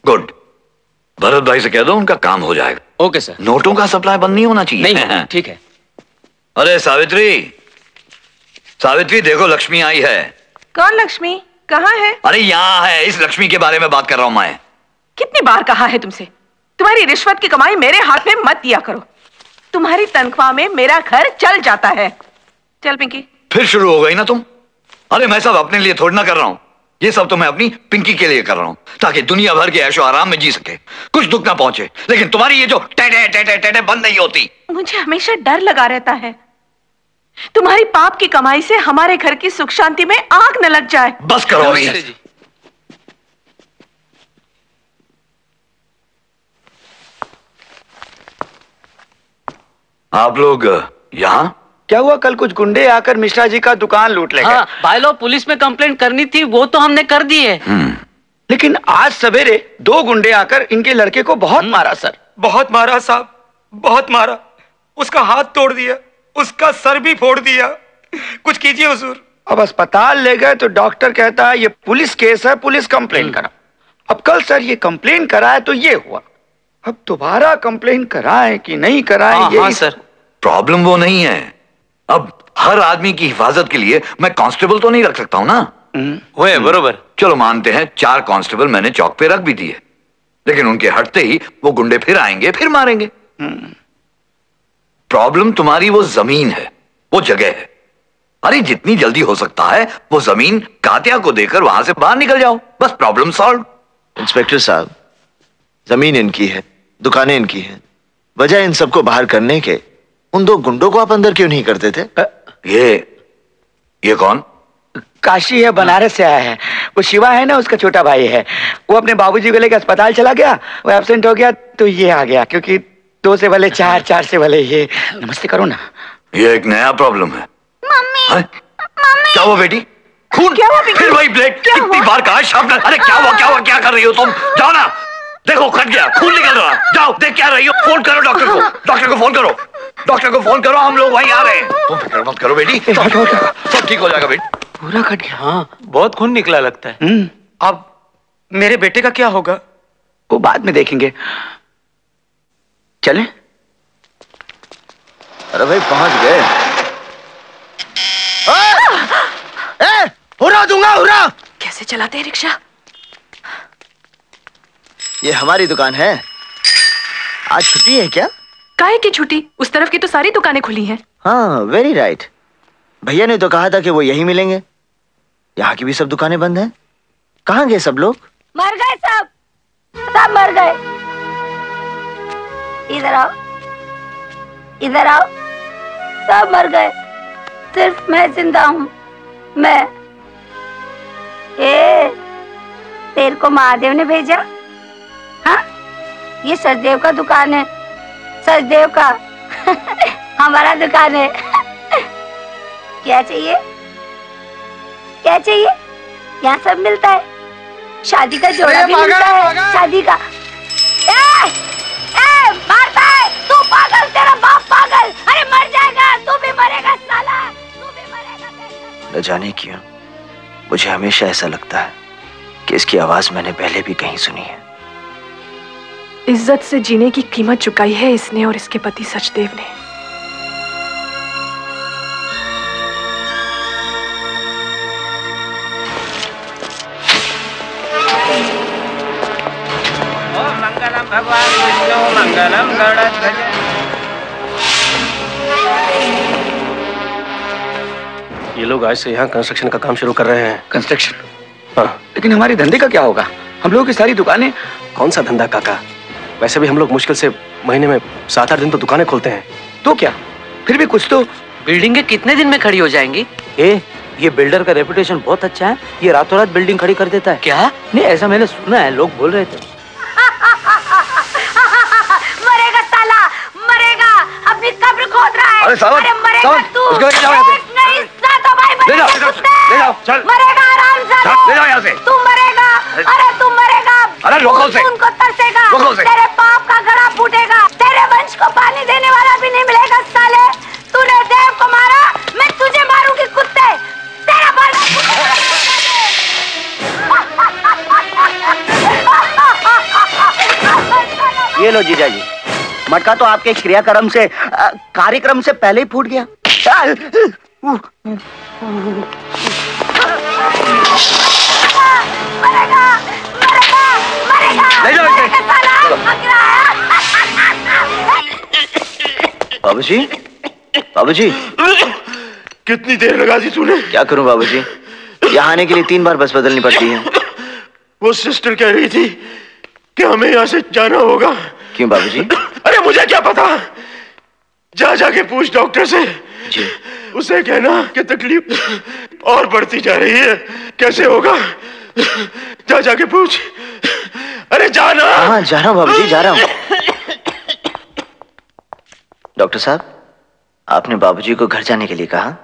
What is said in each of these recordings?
Good. Bharat भाई से कह दो उनका काम हो जाएगा। Okay sir. नोटों का सप्लाई बंद नहीं होना चाहिए। नहीं, ठीक है। अरे सावित्री, सावित्री देखो लक्ष्मी आई है। कौन लक्ष्मी? कहाँ है? अरे यहाँ है, इस लक्ष्मी के बारे में बात कर रहा हूँ मैं। कितनी बार कहा है तुमसे, तुम्हारी रिश्वत की कमाई मेरे हाथ में मत दिया करो। तुम्हारी तनख्वाह में मेरा घर चल जाता है। चल पिंकी। फिर शुरू हो गई ना तुम। अरे मैं सब अपने लिए थोड़ी ना कर रहा हूँ, ये सब तो मैं अपनी पिंकी के लिए कर रहा हूँ, ताकि दुनिया भर के ऐशो आराम में जी सके, कुछ दुख ना पहुंचे। लेकिन तुम्हारी ये जो टेटे टेटे टेटे बंद नहीं होती। मुझे हमेशा डर लगा रहता है तुम्हारी पाप की कमाई से हमारे घर की सुख शांति में आग न लग जाए। बस करो अभी। आप लोग यहाँ? क्या हुआ? कल कुछ गुंडे आकर मिश्रा जी का दुकान लूट ले गए। हाँ, भाई लोग पुलिस में कंप्लेंट करनी थी, वो तो हमने कर दी है। लेकिन आज सवेरे 2 गुंडे आकर इनके लड़के को बहुत मारा सर। बहुत मारा साहब, बहुत मारा। उसका हाथ तोड़ दिया, उसका सर भी फोड़ दिया। कुछ कीजिए हुजूर। अब अस्पताल ले गए तो डॉक्टर कहता है ये पुलिस केस है, पुलिस कंप्लेन करा। अब कल सर ये कंप्लेन कराए तो ये हुआ, अब दोबारा कंप्लेन कराएं कि नहीं कराएं? हाँ सर, प्रॉब्लम वो नहीं है। अब हर आदमी की हिफाजत के लिए मैं कांस्टेबल तो नहीं रख सकता हूं ना। वो है बरोबर। चलो मानते हैं 4 कांस्टेबल मैंने चौक पे रख भी दिए, लेकिन उनके हटते ही वो गुंडे फिर आएंगे, फिर मारेंगे। प्रॉब्लम तुम्हारी वो जमीन है, वो जगह है। अरे जितनी जल्दी हो सकता है वो जमीन कातिया को देकर वहां से बाहर निकल जाओ, बस प्रॉब्लम सॉल्व। इंस्पेक्टर साहब, जमीन इनकी है, दुकानें इनकी हैं, वजह इन सबको बाहर करने के उन 2 गुंडों को आप अंदर क्यों नहीं करते थे? ये कौन? काशी है, बनारस से आया है। वो शिवा है ना, उसका छोटा भाई है। वो अपने बाबूजी को लेकर अस्पताल चला गया, वो एब्सेंट हो गया तो ये आ गया, क्योंकि 2 से भले 4, 4 से भले ये। नमस्ते करो ना। ये एक नया प्रॉब्लम है। मम्मी, क्या हुआ बेटी? खून? क्या हुआ? फिर वही ब्लेड? कितनी बार कहा शार्पनर? अरे क्या हुआ, क्या हुआ, क्या कर रही हो तुम? जाओ ना, देखो कट गया, खून निकल रहा। जाओ देख क्या रही हो, फोन करो डॉक्टर को, डॉक्टर को फोन करो, डॉक्टर को फोन करो, हम लोग वहीं आ रहे हैं। तुम फिक्र मत करो बेटी, सब ठीक हो जाएगा बेटी। पूरा कट गया? हाँ, बहुत खून निकला लगता है। अब मेरे बेटे का क्या होगा? वो बाद में देखेंगे। चलें? अरे भाई पहुंच गए। हुर्रा दूंगा, हुर्रा। कैसे चलाते हैं रिक्शा? ये हमारी दुकान है। आज छुट्टी है क्या? काहे की छुट्टी? उस तरफ की तो सारी दुकानें खुली हैं। हाँ, वेरी राइट। भैया ने तो कहा था कि वो यहीं मिलेंगे। यहाँ की भी सब दुकानें बंद हैं। कहाँ गए सब लोग? मर गए सब, सब मर गए। इधर आओ, इधर आओ, सब मर गए, सिर्फ मैं जिंदा हूँ। मैं तेरे को महादेव ने भेजा। हाँ, ये सचदेव का दुकान है, सचदेव का हमारा दुकान है। क्या चाहिए, क्या चाहिए? यहाँ सब मिलता है, शादी का जोड़ा भी मिलता है, शादी का। मारता है तू, पागल, तेरा बाप पागल। अरे मर जाएगा, तू भी मरेगा साला, तू भी मरेगा। न जाने क्यों मुझे हमेशा ऐसा लगता है कि इसकी आवाज मैंने पहले भी कहीं सुनी है। इज्जत से जीने की कीमत चुकाई है इसने और इसके पति सचदेव ने। मंगलम भगवान विष्णु मंगलम गरुड़ध्वज। ये लोग आज से यहाँ कंस्ट्रक्शन का काम शुरू कर रहे हैं। कंस्ट्रक्शन? हाँ। लेकिन हमारे धंधे का क्या होगा? हम लोगों की सारी दुकानें। कौन सा धंधा काका? वैसे भी हम लोग मुश्किल से महीने में 7-8 दिन तो दुकानें खोलते हैं। तो क्या, फिर भी कुछ तो। बिल्डिंगें कितने दिन में खड़ी हो जाएंगी? ये बिल्डर का रेपुटेशन बहुत अच्छा है, ये रातों रात बिल्डिंग खड़ी कर देता है। क्या? नहीं, ऐसा मैंने सुना है, लोग बोल रहे थे। मरेगा साला, मरेगा, अपनी कब्र खोद रहा है। अरे सावन, अरे मरेगा तू। उसको लेके जाओ यहाँ से। नहीं, सातो भाई ले जाओ, ले जाओ, चल। मरेगा आराम से। ले जाओ यहाँ से। तू मरेगा, अरे तू मरेगा। अरे रोको उसे। उनको तरसेगा, रोको उसे। तेरे पाप का घड़ा फूटेगा, तेरे वंश को पानी देने वाला भी नहीं मिलेगा साले। तूने देव को मारा, मैं तुझे मारूंगी कुत्ते, तेरा बाल ये लो जीजा जी, मटका तो आपके क्रियाक्रम से कार्यक्रम से पहले ही फूट गया। बाबूजी, बाबूजी, कितनी देर लगा दी तूने? क्या करूं बाबूजी, यहाँ आने के लिए 3 बार बस बदलनी पड़ती है। वो सिस्टर कह रही थी कि हमें यहाँ से जाना होगा। क्यों बाबूजी? अरे मुझे क्या पता, जा जाके पूछ डॉक्टर से जी। उसे कहना कि तकलीफ और बढ़ती जा रही है, कैसे होगा? जा जाके पूछ। अरे जाना। हाँ जा रहा हूँ बाबूजी, जा रहा हूँ। डॉक्टर साहब, आपने बाबूजी को घर जाने के लिए कहा?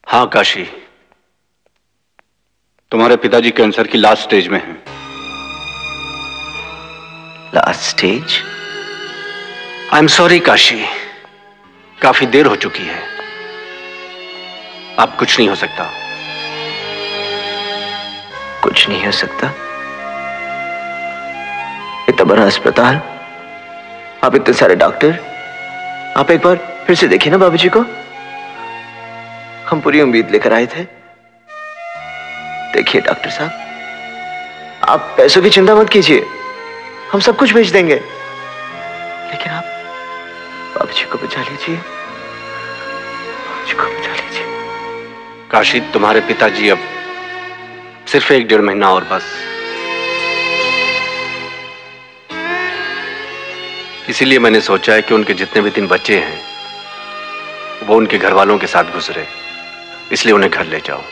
हाँ काशी, तुम्हारे पिताजी कैंसर की लास्ट स्टेज में हैं। Last stage? I am sorry Kashi, काफी देर हो चुकी है, अब कुछ नहीं हो सकता। कुछ नहीं हो सकता? इतना बड़ा अस्पताल, आप इतने सारे डॉक्टर, आप एक बार फिर से देखिए ना बाबूजी को। हम पूरी उम्मीद लेकर आए थे। देखिए डॉक्टर साहब, आप पैसों की चिंता मत कीजिए, हम सब कुछ भेज देंगे, लेकिन आप बाबूजी को बचा लीजिए, बाबूजी को बचा लीजिए। काशी, तुम्हारे पिताजी अब सिर्फ 1-1.5 महीना और बस। इसीलिए मैंने सोचा है कि उनके जितने भी दिन बचे हैं वो उनके घर वालों के साथ गुजरे, इसलिए उन्हें घर ले जाओ।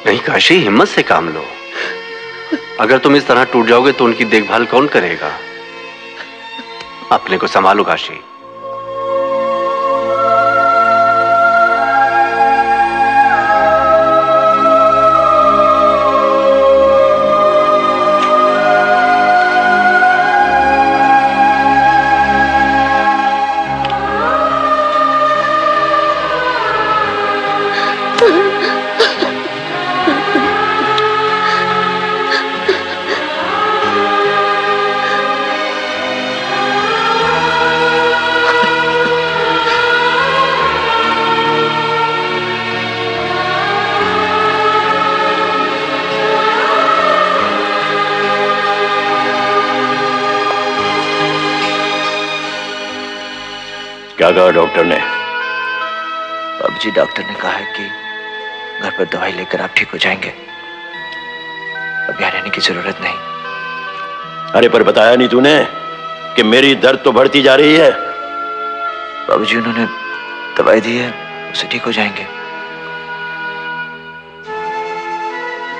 नहीं काशी, हिम्मत से काम लो। अगर तुम इस तरह टूट जाओगे तो उनकी देखभाल कौन करेगा? अपने को संभालो काशी। क्या कहा डॉक्टर ने? बाबूजी, डॉक्टर ने कहा है कि घर पर दवाई लेकर आप ठीक हो जाएंगे, अब यहाँ रहने की जरूरत नहीं। अरे पर बताया नहीं तूने कि मेरी दर्द तो बढ़ती जा रही है। बाबूजी, उन्होंने दवाई दी है, उसे ठीक हो जाएंगे।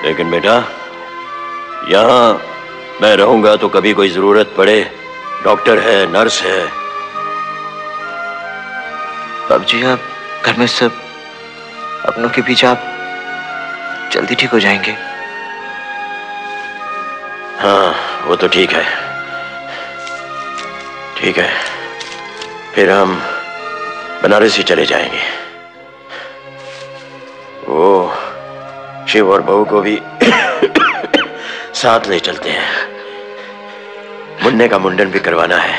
लेकिन बेटा, यहाँ मैं रहूंगा तो कभी कोई जरूरत पड़े, डॉक्टर है, नर्स है। बाबूजी, आप घर में सब अपनों के बीच आप जल्दी ठीक हो जाएंगे। हाँ वो तो ठीक है, ठीक है, फिर हम बनारस ही चले जाएंगे। वो शिव और बहू को भी साथ ले चलते हैं, मुन्ने का मुंडन भी करवाना है।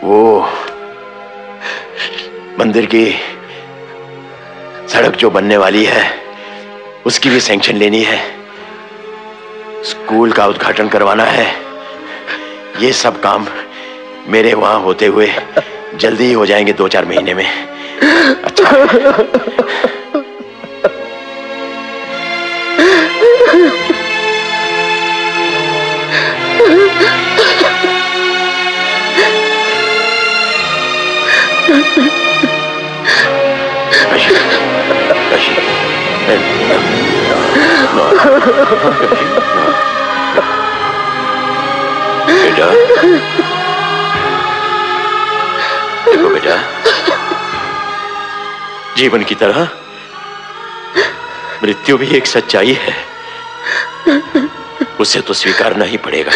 वो मंदिर की सड़क जो बनने वाली है उसकी भी सैंक्शन लेनी है, स्कूल का उद्घाटन करवाना है। ये सब काम मेरे वहां होते हुए जल्दी ही हो जाएंगे, 2-4 महीने में। अच्छा बेटा, देखो बेटा, जीवन की तरह मृत्यु भी एक सच्चाई है, उसे तो स्वीकारना ही पड़ेगा।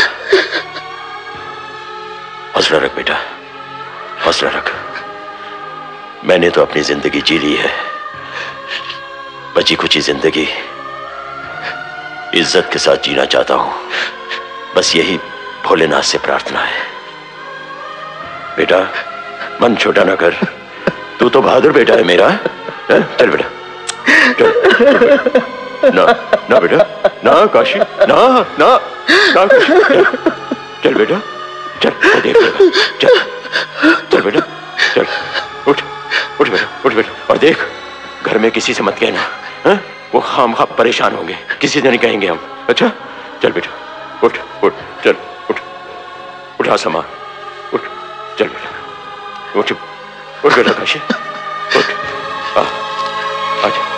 हौसला रख बेटा, हौसला रख। मैंने तो अपनी जिंदगी जी ली है, बची खुची जिंदगी इज्जत के साथ जीना चाहता हूं। बस यही भोलेनाथ से प्रार्थना है। बेटा मन छोटा ना कर, तू तो बहादुर बेटा है मेरा। है? चल बेटा चल। ना ना बेटा ना काशी, ना ना ना काशी, चल बेटा चल, देख लेगा। चल चल बेटा चल, उठ उठ बेटा, उठ बेटा। और देख घर में किसी से मत कहना, है? वो हम परेशान होंगे, किसी से नहीं कहेंगे हम। अच्छा चल बेटा, उठ उठ चल, उठ उठा समा, उठ चल बेटा, उठ उठ बेटा काशी, उठ आजा।